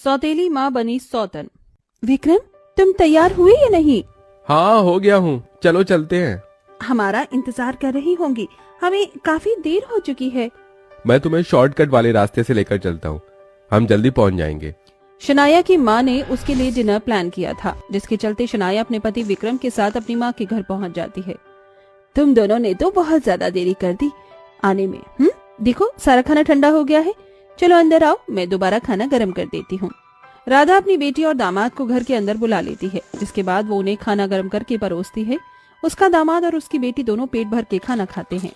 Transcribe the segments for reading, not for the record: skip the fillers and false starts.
सौतेली माँ बनी सौतन। विक्रम, तुम तैयार हुए या नहीं? हाँ, हो गया हूँ, चलो चलते हैं। हमारा इंतजार कर रही होंगी, हमें काफी देर हो चुकी है। मैं तुम्हें शॉर्टकट वाले रास्ते से लेकर चलता हूँ, हम जल्दी पहुँच जाएंगे। शनाया की माँ ने उसके लिए डिनर प्लान किया था, जिसके चलते शनाया अपने पति विक्रम के साथ अपनी माँ के घर पहुँच जाती है। तुम दोनों ने तो बहुत ज्यादा देरी कर दी आने में। देखो, सारा खाना ठंडा हो गया है, चलो अंदर आओ, मैं दोबारा खाना गर्म कर देती हूँ। राधा अपनी बेटी और दामाद को घर के अंदर बुला लेती है, जिसके बाद वो उन्हें खाना गर्म करके परोसती है। उसका दामाद और उसकी बेटी दोनों पेट भर के खाना खाते हैं।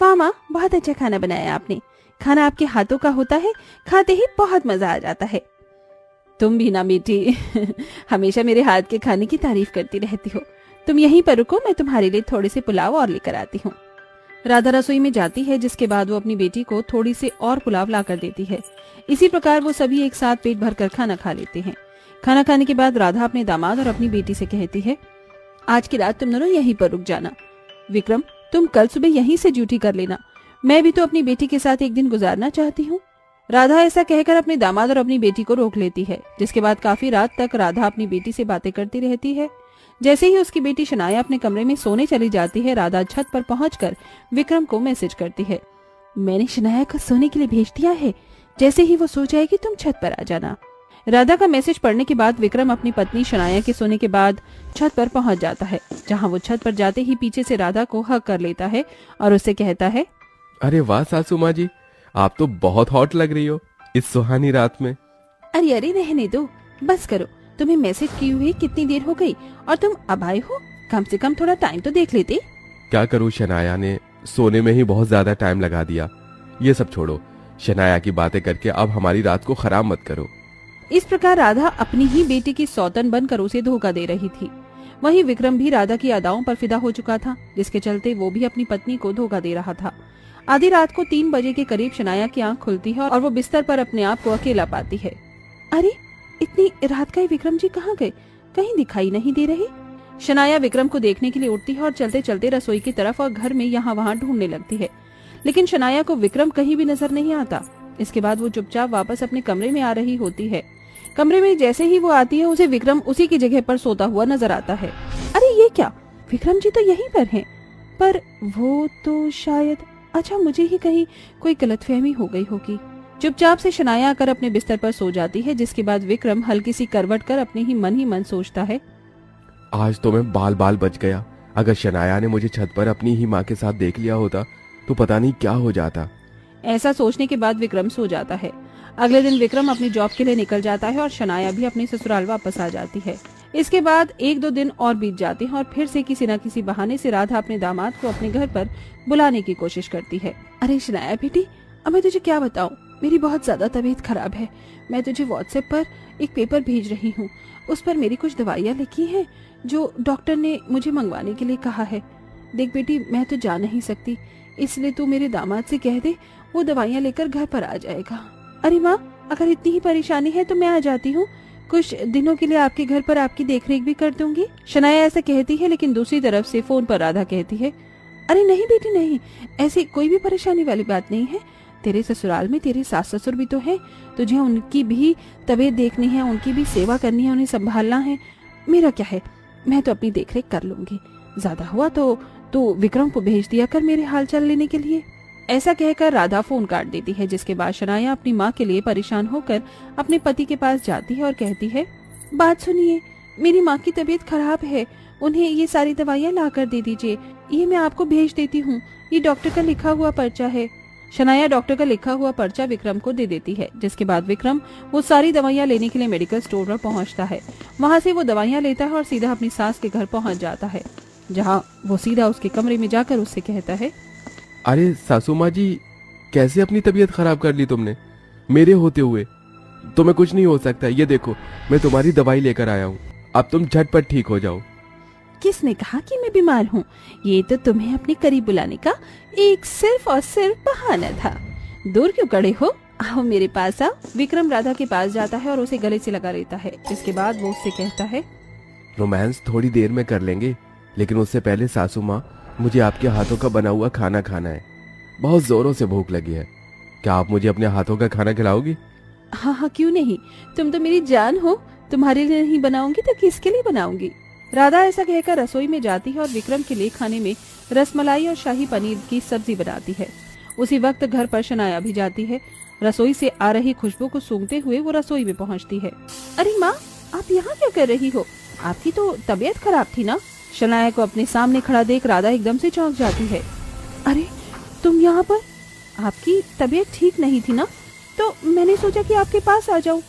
वाह माँ, बहुत अच्छा खाना बनाया आपने, खाना आपके हाथों का होता है, खाते ही बहुत मजा आ जाता है। तुम भी ना बेटी हमेशा मेरे हाथ के खाने की तारीफ करती रहती हो। तुम यहीं पर रुको, मैं तुम्हारे लिए थोड़े से पुलाव और लेकर आती हूँ। राधा रसोई में जाती है, जिसके बाद वो अपनी बेटी को थोड़ी से और पुलाव ला कर देती है। इसी प्रकार वो सभी एक साथ पेट भरकर खाना खा लेते हैं। खाना खाने के बाद राधा अपने दामाद और अपनी बेटी से कहती है, आज की रात तुम दोनों यहीं पर रुक जाना। विक्रम, तुम कल सुबह यहीं से ड्यूटी कर लेना, मैं भी तो अपनी बेटी के साथ एक दिन गुजारना चाहती हूँ। राधा ऐसा कहकर अपने दामाद और अपनी बेटी को रोक लेती है, जिसके बाद काफी रात तक राधा अपनी बेटी से बातें करती रहती है। जैसे ही उसकी बेटी शनाया अपने कमरे में सोने चली जाती है, राधा छत पर पहुंचकर विक्रम को मैसेज करती है, मैंने शनाया को सोने के लिए भेज दिया है, जैसे ही वो सो जाएगी तुम छत पर आ जाना। राधा का मैसेज पढ़ने के बाद विक्रम अपनी पत्नी शनाया के सोने के बाद छत पर पहुंच जाता है, जहां वो छत पर जाते ही पीछे से राधा को हक कर लेता है और उससे कहता है, अरे वाह सासू माँ जी, आप तो बहुत हॉट लग रही हो इस सुहानी रात में। अरे अरे रहने दो, बस करो, तुम्हें मैसेज किए हुए कितनी देर हो गई और तुम अब आए हो, कम से कम थोड़ा टाइम तो देख लेते। क्या करूँ, शनाया ने सोने में ही बहुत ज्यादा टाइम लगा दिया। ये सब छोड़ो, शनाया की बातें करके अब हमारी रात को खराब मत करो। इस प्रकार राधा अपनी ही बेटी की सौतन बनकर उसे धोखा दे रही थी। वहीं विक्रम भी राधा की अदाओं पर फिदा हो चुका था, जिसके चलते वो भी अपनी पत्नी को धोखा दे रहा था। आधी रात को 3 बजे के करीब शनाया की आंख खुलती है और वो बिस्तर पर अपने आप को अकेला पाती है। अरे, इतनी रात का विक्रम जी कहाँ गए, कहीं दिखाई नहीं दे रहे। शनाया विक्रम को देखने के लिए उठती है और चलते चलते रसोई की तरफ और घर में यहाँ वहाँ ढूंढने लगती है, लेकिन शनाया को विक्रम कहीं भी नजर नहीं आता। इसके बाद वो चुपचाप वापस अपने कमरे में आ रही होती है। कमरे में जैसे ही वो आती है, उसे विक्रम उसी की जगह पर सोता हुआ नजर आता है। अरे ये क्या, विक्रम जी तो यहीं पर हैं, पर वो तो शायद, अच्छा मुझे ही कहीं कोई गलतफहमी हो गई होगी। चुपचाप से शनाया आकर अपने बिस्तर पर सो जाती है, जिसके बाद विक्रम हल्की सी करवट कर अपने ही मन सोचता है, आज तो मैं बाल बाल बच गया। अगर शनाया ने मुझे छत पर अपनी ही माँ के साथ देख लिया होता तो पता नहीं क्या हो जाता। ऐसा सोचने के बाद विक्रम सो जाता है। अगले दिन विक्रम अपनी जॉब के लिए निकल जाता है और शनाया भी अपने ससुराल वापस आ जाती है। इसके बाद 1-2 दिन और बीत जाते हैं और फिर से किसी न किसी बहाने से राधा अपने दामाद को अपने घर पर बुलाने की कोशिश करती है। अरे शनाया बेटी, अब मैं तुझे क्या बताऊं, मेरी बहुत ज्यादा तबीयत खराब है। मैं तुझे व्हाट्सएप पर एक पेपर भेज रही हूँ, उस पर मेरी कुछ दवाइयाँ लिखी हैं जो डॉक्टर ने मुझे मंगवाने के लिए कहा है। देख बेटी, मैं तो जा नहीं सकती, इसलिए तू मेरे दामाद से कह दे, वो दवाइयाँ लेकर घर पर आ जाएगा। अरे माँ, अगर इतनी ही परेशानी है तो मैं आ जाती हूँ, कुछ दिनों के लिए आपके घर पर आपकी देखरेख भी कर दूंगी। शनाया ऐसा कहती है, लेकिन दूसरी तरफ से फोन पर राधा कहती है, अरे नहीं बेटी नहीं, ऐसी कोई भी परेशानी वाली बात नहीं है। तेरे ससुराल में तेरे सास ससुर भी तो हैं, तुझे उनकी भी तबीयत देखनी है, उनकी भी सेवा करनी है, उन्हें संभालना है। मेरा क्या है, मैं तो अपनी देखरेख कर लूंगी। ज्यादा हुआ तो तू विक्रम को भेज दिया कर मेरे हालचाल लेने के लिए। ऐसा कहकर राधा फोन काट देती है, जिसके बाद शनाया अपनी माँ के लिए परेशान होकर अपने पति के पास जाती है और कहती है, बात सुनिए, मेरी माँ की तबीयत खराब है, उन्हें ये सारी दवाइयाँ ला कर दे दीजिए, ये मैं आपको भेज देती हूँ, ये डॉक्टर का लिखा हुआ पर्चा है। शनाया डॉक्टर का लिखा हुआ पर्चा विक्रम को दे देती है, जिसके बाद विक्रम वो सारी दवाइयाँ लेने के लिए मेडिकल स्टोर पर पहुँचता है। वहाँ से वो दवाइयाँ लेता है और सीधा अपनी सास के घर पहुँच जाता है, जहाँ वो सीधा उसके कमरे में जाकर उससे कहता है, अरे सासू माँ जी, कैसे अपनी तबीयत खराब कर ली तुमने मेरे होते हुए? तुम्हें कुछ नहीं हो सकता, ये देखो मैं तुम्हारी दवाई लेकर आया हूँ, अब तुम झटपट ठीक हो जाओ। किसने कहा कि मैं बीमार हूँ? ये तो तुम्हें अपने करीब बुलाने का एक सिर्फ और सिर्फ बहाना था। दूर क्यों खड़े हो, आओ मेरे पास आओ। विक्रम राधा के पास जाता है और उसे गले से लगा लेता है। इसके बाद वो उससे कहता है, रोमांस थोड़ी देर में कर लेंगे, लेकिन उससे पहले सासू माँ, मुझे आपके हाथों का बना हुआ खाना खाना है, बहुत जोरों से भूख लगी है। क्या आप मुझे अपने हाथों का खाना खिलाओगी? हाँ हाँ, क्यों नहीं, तुम तो मेरी जान हो, तुम्हारे लिए नहीं बनाऊंगी तो किसके लिए बनाऊंगी। राधा ऐसा कहकर रसोई में जाती है और विक्रम के लिए खाने में रसमलाई और शाही पनीर की सब्जी बनाती है। उसी वक्त घर पर शनाया भी जाती है। रसोई से आ रही खुशबू को सूंघते हुए वो रसोई में पहुंचती है। अरे माँ, आप यहाँ क्या कर रही हो? आपकी तो तबीयत खराब थी ना? शनाया को अपने सामने खड़ा देख राधा एकदम से चौंक जाती है। अरे तुम यहाँ पर? आपकी तबीयत ठीक नहीं थी ना, तो मैंने सोचा कि आपके पास आ जाऊं।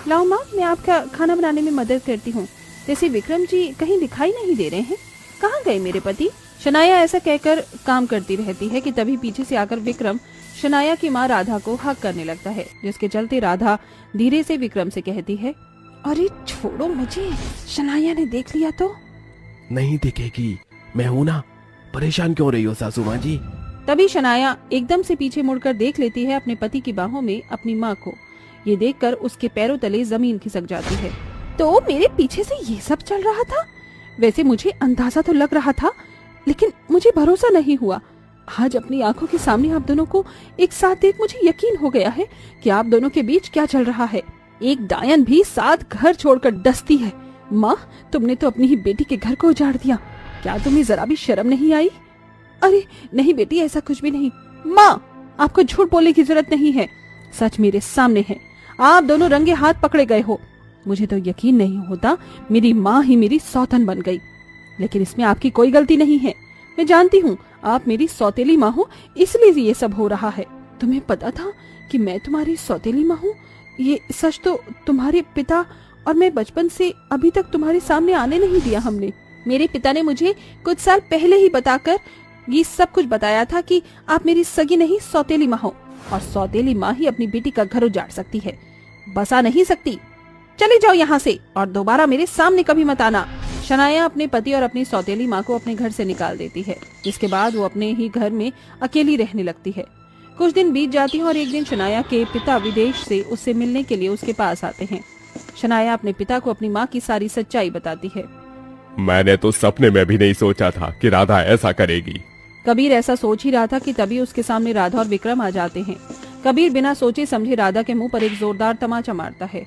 लाओ माँ, मैं आपका खाना बनाने में मदद करती हूँ। जैसे विक्रम जी कहीं दिखाई नहीं दे रहे हैं, कहाँ गए मेरे पति? शनाया ऐसा कहकर काम करती रहती है कि तभी पीछे से आकर विक्रम शनाया की माँ राधा को हक करने लगता है, जिसके चलते राधा धीरे से विक्रम से कहती है, अरे छोड़ो मुझे, शनाया ने देख लिया तो? नहीं दिखेगी, मैं हूं ना, परेशान क्यों रही हो सासू माँ जी? तभी शनाया एकदम से पीछे मुड़कर देख लेती है अपने पति की बाहों में अपनी माँ को। ये देखकर उसके पैरों तले जमीन खिसक जाती है। तो मेरे पीछे से ये सब चल रहा था? वैसे मुझे अंदाजा तो लग रहा था, लेकिन मुझे भरोसा नहीं हुआ। आज अपनी आंखों के सामने आप दोनों को एक साथ देख मुझे यकीन हो गया है कि आप दोनों के बीच क्या चल रहा है। एक डायन भी साथ घर छोड़कर डसती है। माँ, तुमने तो अपनी ही बेटी के घर को उजाड़ दिया, क्या तुम्हें जरा भी शर्म नहीं आई? अरे नहीं बेटी, ऐसा कुछ भी नहीं। माँ, आपको झूठ बोलने की जरूरत नहीं है, सच मेरे सामने है। आप दोनों रंगे हाथ पकड़े गए हो। मुझे तो यकीन नहीं होता मेरी माँ ही मेरी सौतन बन गई, लेकिन इसमें आपकी कोई गलती नहीं है। मैं जानती हूँ आप मेरी सौतेली माँ हो, इसलिए ये सब हो रहा है। तुम्हें पता था कि मैं तुम्हारी सौतेली माँ हूँ? ये सच तो तुम्हारे पिता और मैं बचपन से अभी तक तुम्हारे सामने आने नहीं दिया हमने। मेरे पिता ने मुझे कुछ साल पहले ही बताकर ये सब कुछ बताया था कि आप मेरी सगी नहीं सौतेली माँ हो, और सौतेली माँ ही अपनी बेटी का घर उजाड़ सकती है, बसा नहीं सकती। चले जाओ यहाँ से और दोबारा मेरे सामने कभी मत आना। शनाया अपने पति और अपनी सौतेली माँ को अपने घर से निकाल देती है। इसके बाद वो अपने ही घर में अकेली रहने लगती है। कुछ दिन बीत जाती है और एक दिन शनाया के पिता विदेश से उससे मिलने के लिए उसके पास आते हैं। शनाया अपने पिता को अपनी माँ की सारी सच्चाई बताती है। मैंने तो सपने में भी नहीं सोचा था कि राधा ऐसा करेगी। कबीर ऐसा सोच ही रहा था कि तभी उसके सामने राधा और विक्रम आ जाते हैं। कबीर बिना सोचे समझे राधा के मुंह पर एक जोरदार तमाचा मारता है।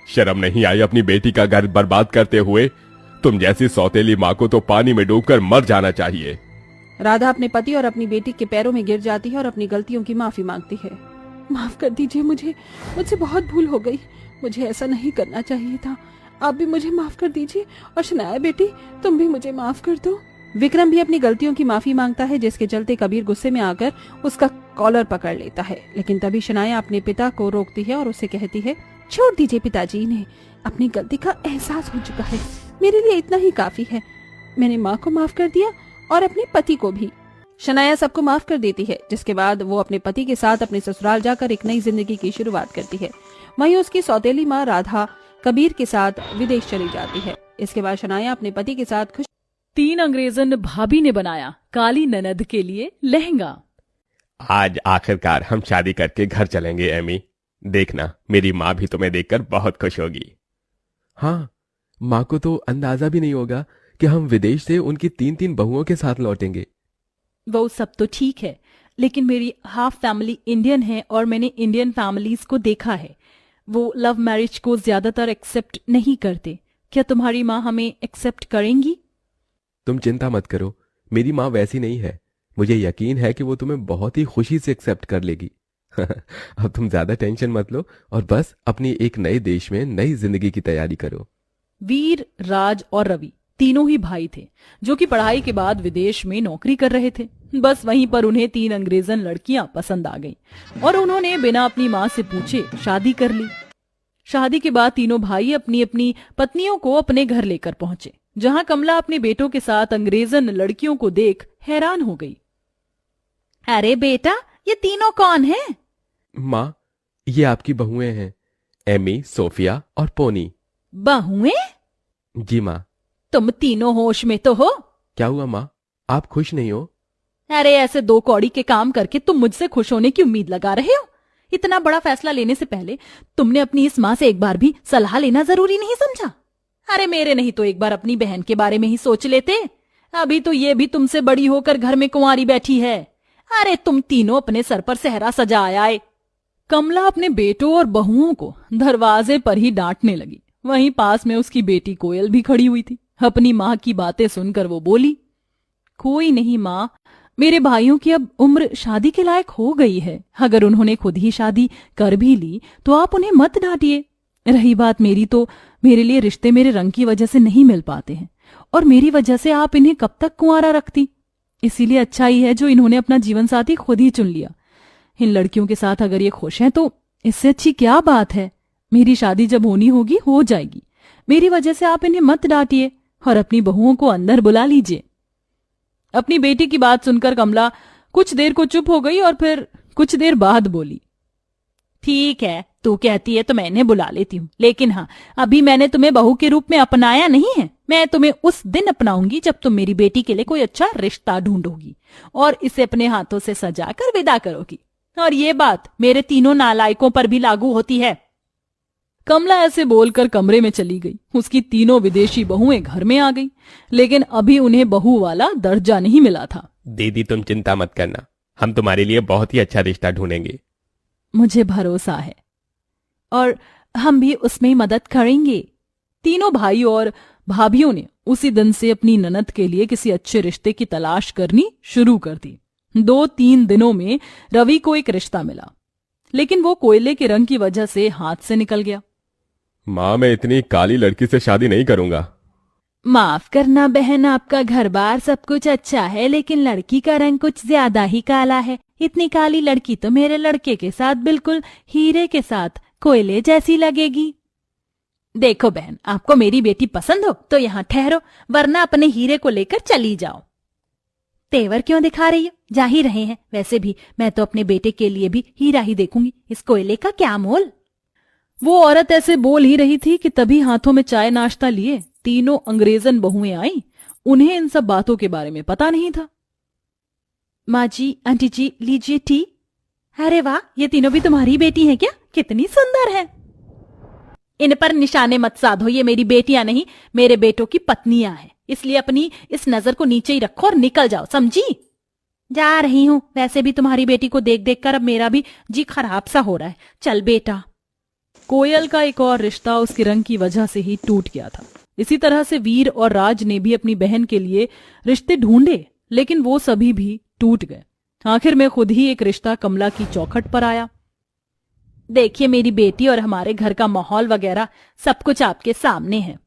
शर्म नहीं आई अपनी बेटी का घर बर्बाद करते हुए? तुम जैसी सौतेली माँ को तो पानी में डूबकर मर जाना चाहिए। राधा अपने पति और अपनी बेटी के पैरों में गिर जाती है और अपनी गलतियों की माफी मांगती है। माफ कर दीजिए, मुझसे बहुत भूल हो गई, मुझे ऐसा नहीं करना चाहिए था। आप भी मुझे माफ कर दीजिए, और शनाया बेटी तुम भी मुझे माफ कर दो। विक्रम भी अपनी गलतियों की माफी मांगता है, जिसके चलते कबीर गुस्से में आकर उसका कॉलर पकड़ लेता है। लेकिन तभी शनाया अपने पिता को रोकती है और उससे कहती है, छोड़ दीजिए पिताजी, इन्हें अपनी गलती का एहसास हो चुका है, मेरे लिए इतना ही काफी है। मैंने माँ को माफ कर दिया और अपने पति को भी। शनाया सबको माफ कर देती है, जिसके बाद वो अपने पति के साथ अपने ससुराल जाकर एक नई जिंदगी की शुरुआत करती है। वहीं उसकी सौतेली माँ राधा कबीर के साथ विदेश चली जाती है। इसके बाद शनाया अपने पति के साथ खुश। 3 अंग्रेजन भाभी ने बनाया काली ननद के लिए लहंगा। आज आखिरकार हम शादी करके घर चलेंगे एमी। देखना, मेरी माँ भी तुम्हें देखकर बहुत खुश होगी। हाँ, माँ को तो अंदाजा भी नहीं होगा कि हम विदेश से उनकी 3-3 बहुओं के साथ लौटेंगे। वो सब तो ठीक है, लेकिन मेरी हाफ फैमिली इंडियन है और मैंने इंडियन फैमिलीज को देखा है, वो लव मैरिज को ज्यादातर एक्सेप्ट नहीं करते। क्या तुम्हारी माँ हमें एक्सेप्ट करेंगी? तुम चिंता मत करो, मेरी माँ वैसी नहीं है। मुझे यकीन है कि वो तुम्हें बहुत ही खुशी से एक्सेप्ट कर लेगी। अब तुम ज्यादा टेंशन मत लो और बस अपनी एक नए देश में नई जिंदगी की तैयारी करो। वीर, राज और रवि तीनों ही भाई थे, जो कि पढ़ाई के बाद विदेश में नौकरी कर रहे थे। बस वहीं पर उन्हें 3 अंग्रेजन लड़कियां पसंद आ गईं और उन्होंने बिना अपनी माँ से पूछे शादी कर ली। शादी के बाद तीनों भाई अपनी अपनी पत्नियों को अपने घर लेकर पहुंचे, जहां कमला अपने बेटों के साथ अंग्रेजन लड़कियों को देख हैरान हो गई। अरे बेटा, ये तीनों कौन हैं? माँ, ये आपकी बहुएं हैं, एमी, सोफिया और पोनी। बहुएं? जी माँ। तुम तीनों होश में तो हो? क्या हुआ माँ, आप खुश नहीं हो? अरे ऐसे 2 कौड़ी के काम करके तुम मुझसे खुश होने की उम्मीद लगा रहे हो? इतना बड़ा फैसला लेने से पहले तुमने अपनी इस माँ से एक बार भी सलाह लेना जरूरी नहीं समझा? अरे मेरे नहीं तो एक बार अपनी बहन के बारे में ही सोच लेते। अभी तो ये भी तुमसे बड़ी होकर घर में कुंवारी बैठी है। अरे तुम तीनों अपने सर पर सेहरा सजा आए। कमला अपने बेटों और बहुओं को दरवाजे पर ही डांटने लगी। वहीं पास में उसकी बेटी कोयल भी खड़ी हुई थी। अपनी माँ की बातें सुनकर वो बोली, कोई नहीं माँ, मेरे भाइयों की अब उम्र शादी के लायक हो गई है। अगर उन्होंने खुद ही शादी कर भी ली तो आप उन्हें मत डांटिए। रही बात मेरी, तो मेरे लिए रिश्ते मेरे रंग की वजह से नहीं मिल पाते हैं और मेरी वजह से आप इन्हें कब तक कुंवारा रखती। इसीलिए अच्छा ही है जो इन्होंने अपना जीवन साथी खुद ही चुन लिया। इन लड़कियों के साथ अगर ये खुश हैं तो इससे अच्छी क्या बात है। मेरी शादी जब होनी होगी हो जाएगी। मेरी वजह से आप इन्हें मत डांटिए और अपनी बहुओं को अंदर बुला लीजिए। अपनी बेटी की बात सुनकर कमला कुछ देर को चुप हो गई और फिर कुछ देर बाद बोली, ठीक है, तू कहती है तो मैं इन्हें बुला लेती हूँ, लेकिन हाँ, अभी मैंने तुम्हें बहू के रूप में अपनाया नहीं है। मैं तुम्हें उस दिन अपनाऊंगी जब तुम मेरी बेटी के लिए कोई अच्छा रिश्ता ढूंढोगी और इसे अपने हाथों से सजाकर विदा करोगी। और ये बात मेरे तीनों नालायकों पर भी लागू होती है। कमला ऐसे बोलकर कमरे में चली गई। उसकी तीनों विदेशी बहुएं घर में आ गई, लेकिन अभी उन्हें बहू वाला दर्जा नहीं मिला था। दीदी तुम चिंता मत करना, हम तुम्हारे लिए बहुत ही अच्छा रिश्ता ढूंढेंगे। मुझे भरोसा है और हम भी उसमें मदद करेंगे। तीनों भाई और भाभियों ने उसी दिन से अपनी ननद के लिए किसी अच्छे रिश्ते की तलाश करनी शुरू कर दी। 2-3 दिनों में रवि को एक रिश्ता मिला, लेकिन वो कोयले के रंग की वजह से हाथ से निकल गया। माँ, मैं इतनी काली लड़की से शादी नहीं करूंगा। माफ करना बहन, आपका घर बार सब कुछ अच्छा है, लेकिन लड़की का रंग कुछ ज्यादा ही काला है। इतनी काली लड़की तो मेरे लड़के के साथ बिल्कुल हीरे के साथ कोयले जैसी लगेगी। देखो बहन, आपको मेरी बेटी पसंद हो तो यहाँ ठहरो, वरना अपने हीरे को लेकर चली जाओ। तेवर क्यों दिखा रही हो? जा ही रहे हैं। वैसे भी मैं तो अपने बेटे के लिए भी हीरा ही देखूंगी, इस कोयले का क्या मोल। वो औरत ऐसे बोल ही रही थी कि तभी हाथों में चाय नाश्ता लिए तीनों अंग्रेजन बहुएं आईं। उन्हें इन सब बातों के बारे में पता नहीं था। माँ जी, आंटी जी, लीजिए टी। अरे वाह, ये तीनों भी तुम्हारी बेटी हैं क्या? कितनी सुंदर है। इन पर निशाने मत साधो, ये मेरी बेटियां नहीं, मेरे बेटों की पत्नियां हैं। इसलिए अपनी इस नजर को नीचे ही रखो और निकल जाओ, समझी? जा रही हूं। वैसे भी तुम्हारी बेटी को देख देख कर अब मेरा भी जी खराब सा हो रहा है। चल बेटा। कोयल का एक और रिश्ता उसके रंग की वजह से ही टूट गया था। इसी तरह से वीर और राज ने भी अपनी बहन के लिए रिश्ते ढूंढे, लेकिन वो सभी भी टूट गए। आखिर में खुद ही एक रिश्ता कमला की चौखट पर आया। देखिए, मेरी बेटी और हमारे घर का माहौल वगैरह सब कुछ आपके सामने है।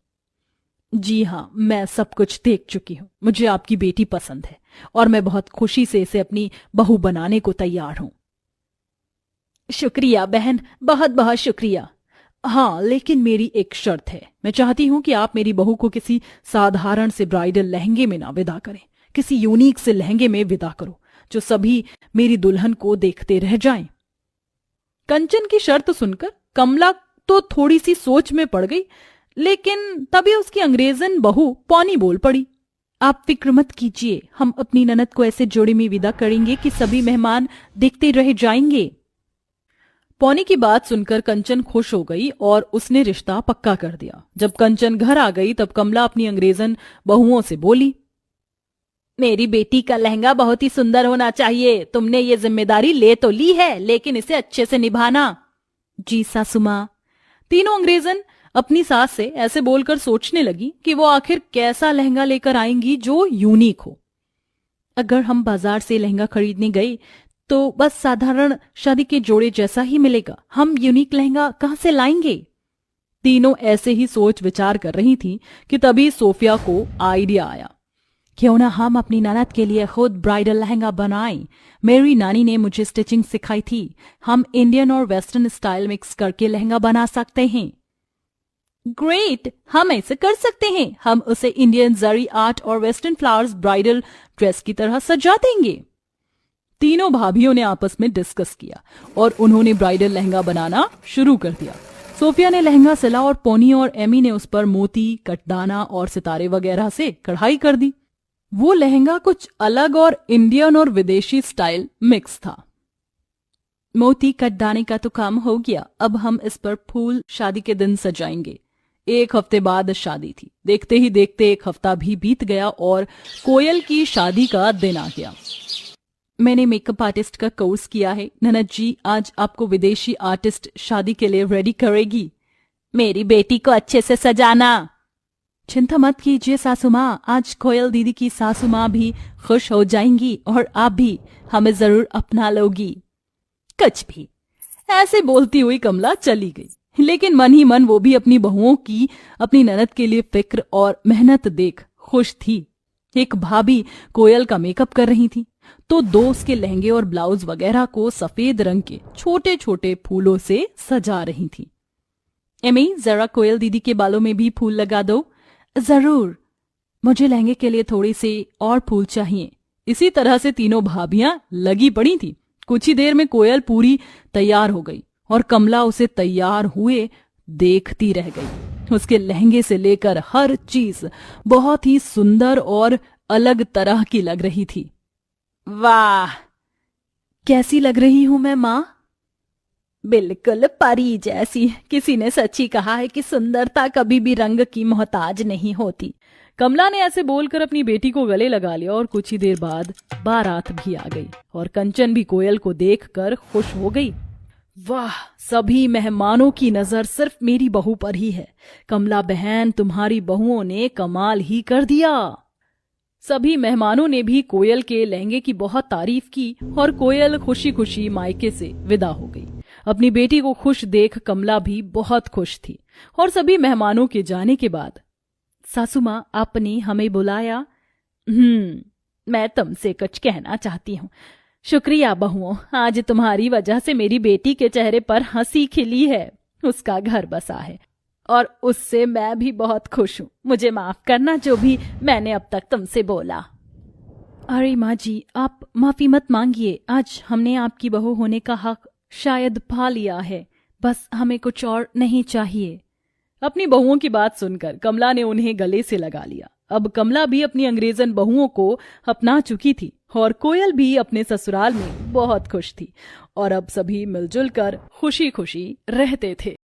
जी हाँ, मैं सब कुछ देख चुकी हूँ। मुझे आपकी बेटी पसंद है और मैं बहुत खुशी से इसे अपनी बहू बनाने को तैयार हूँ। शुक्रिया बहन, बहुत बहुत शुक्रिया। हाँ, लेकिन मेरी एक शर्त है। मैं चाहती हूँ कि आप मेरी बहू को किसी साधारण से ब्राइडल लहंगे में ना विदा करें। किसी यूनिक से लहंगे में विदा करो जो सभी मेरी दुल्हन को देखते रह जाएं। कंचन की शर्त सुनकर कमला तो थोड़ी सी सोच में पड़ गई, लेकिन तभी उसकी अंग्रेजन बहू पौनी बोल पड़ी। आप फिक्र मत कीजिए, हम अपनी ननद को ऐसे जोड़े में विदा करेंगे कि सभी मेहमान देखते रह जाएंगे। पौनी की बात सुनकर कंचन खुश हो गई और उसने रिश्ता पक्का कर दिया। जब कंचन घर आ गई तब कमला अपनी अंग्रेजन बहुओं से बोली, मेरी बेटी का लहंगा बहुत ही सुंदर होना चाहिए। तुमने ये जिम्मेदारी ले तो ली है, लेकिन इसे अच्छे से निभाना। जी सासू माँ। तीनों अंग्रेजन अपनी सास से ऐसे बोलकर सोचने लगी कि वो आखिर कैसा लहंगा लेकर आएंगी जो यूनिक हो। अगर हम बाजार से लहंगा खरीदने गए तो बस साधारण शादी के जोड़े जैसा ही मिलेगा। हम यूनिक लहंगा कहां से लाएंगे? तीनों ऐसे ही सोच विचार कर रही थी कि तभी सोफिया को आइडिया आया। क्यों ना हम अपनी ननद के लिए खुद ब्राइडल लहंगा बनाएं। मेरी नानी ने मुझे स्टिचिंग सिखाई थी। हम इंडियन और वेस्टर्न स्टाइल मिक्स करके लहंगा बना सकते हैं। ग्रेट, हम ऐसे कर सकते हैं। हम उसे इंडियन जरी आर्ट और वेस्टर्न फ्लावर्स ब्राइडल ड्रेस की तरह सजा देंगे। तीनों भाभियों ने आपस में डिस्कस किया और उन्होंने ब्राइडल लहंगा बनाना शुरू कर दिया। सोफिया ने लहंगा सिला और पोनी और एमी ने उस पर मोती, कटदाना और सितारे वगैरह से कढ़ाई कर दी। वो लहंगा कुछ अलग और इंडियन और विदेशी स्टाइल मिक्स था। मोती कटदाने का तो काम हो गया, अब हम इस पर फूल शादी के दिन सजाएंगे। 1 हफ्ते बाद शादी थी। देखते ही देखते 1 हफ्ता भी बीत गया और कोयल की शादी का दिन आ गया। मैंने मेकअप आर्टिस्ट का कोर्स किया है। ननद जी आज आपको विदेशी आर्टिस्ट शादी के लिए रेडी करेगी। मेरी बेटी को अच्छे से सजाना। चिंता मत कीजिए सासू माँ, आज कोयल दीदी की सासू माँ भी खुश हो जाएंगी और आप भी हमें जरूर अपना लोगी। कुछ भी। ऐसे बोलती हुई कमला चली गई, लेकिन मन ही मन वो भी अपनी बहुओं की अपनी ननद के लिए फिक्र और मेहनत देख खुश थी। एक भाभी कोयल का मेकअप कर रही थी तो दो उसके लहंगे और ब्लाउज वगैरह को सफेद रंग के छोटे छोटे फूलों से सजा रही थी। एमी जरा कोयल दीदी के बालों में भी फूल लगा दो। जरूर, मुझे लहंगे के लिए थोड़ी से और फूल चाहिए। इसी तरह से तीनों भाभियां लगी पड़ी थी। कुछ ही देर में कोयल पूरी तैयार हो गई और कमला उसे तैयार हुए देखती रह गई। उसके लहंगे से लेकर हर चीज बहुत ही सुंदर और अलग तरह की लग रही थी। वाह, कैसी लग रही हूं मैं माँ? बिल्कुल परी जैसी। किसी ने सच्ची कहा है कि सुंदरता कभी भी रंग की मोहताज नहीं होती। कमला ने ऐसे बोलकर अपनी बेटी को गले लगा लिया और कुछ ही देर बाद बारात भी आ गई और कंचन भी कोयल को देखकर खुश हो गई। वाह, सभी मेहमानों की नजर सिर्फ मेरी बहू पर ही है। कमला बहन, तुम्हारी बहुओं ने कमाल ही कर दिया। सभी मेहमानों ने भी कोयल के लहंगे की बहुत तारीफ की और कोयल खुशी खुशी मायके से विदा हो गई। अपनी बेटी को खुश देख कमला भी बहुत खुश थी और सभी मेहमानों के जाने के बाद, सासू माँ आपने हमें बुलाया? मैं तुमसे कुछ कहना चाहती हूँ। शुक्रिया बहुओं, आज तुम्हारी वजह से मेरी बेटी के चेहरे पर हंसी खिली है। उसका घर बसा है और उससे मैं भी बहुत खुश हूँ। मुझे माफ करना जो भी मैंने अब तक तुमसे बोला। अरे माँ जी, आप माफी मत मांगिए। आज हमने आपकी बहू होने का हक शायद पा लिया है। बस हमें कुछ और नहीं चाहिए। अपनी बहुओं की बात सुनकर कमला ने उन्हें गले से लगा लिया। अब कमला भी अपनी अंग्रेजन बहुओं को अपना चुकी थी और कोयल भी अपने ससुराल में बहुत खुश थी और अब सभी मिलजुल कर खुशी खुशी रहते थे।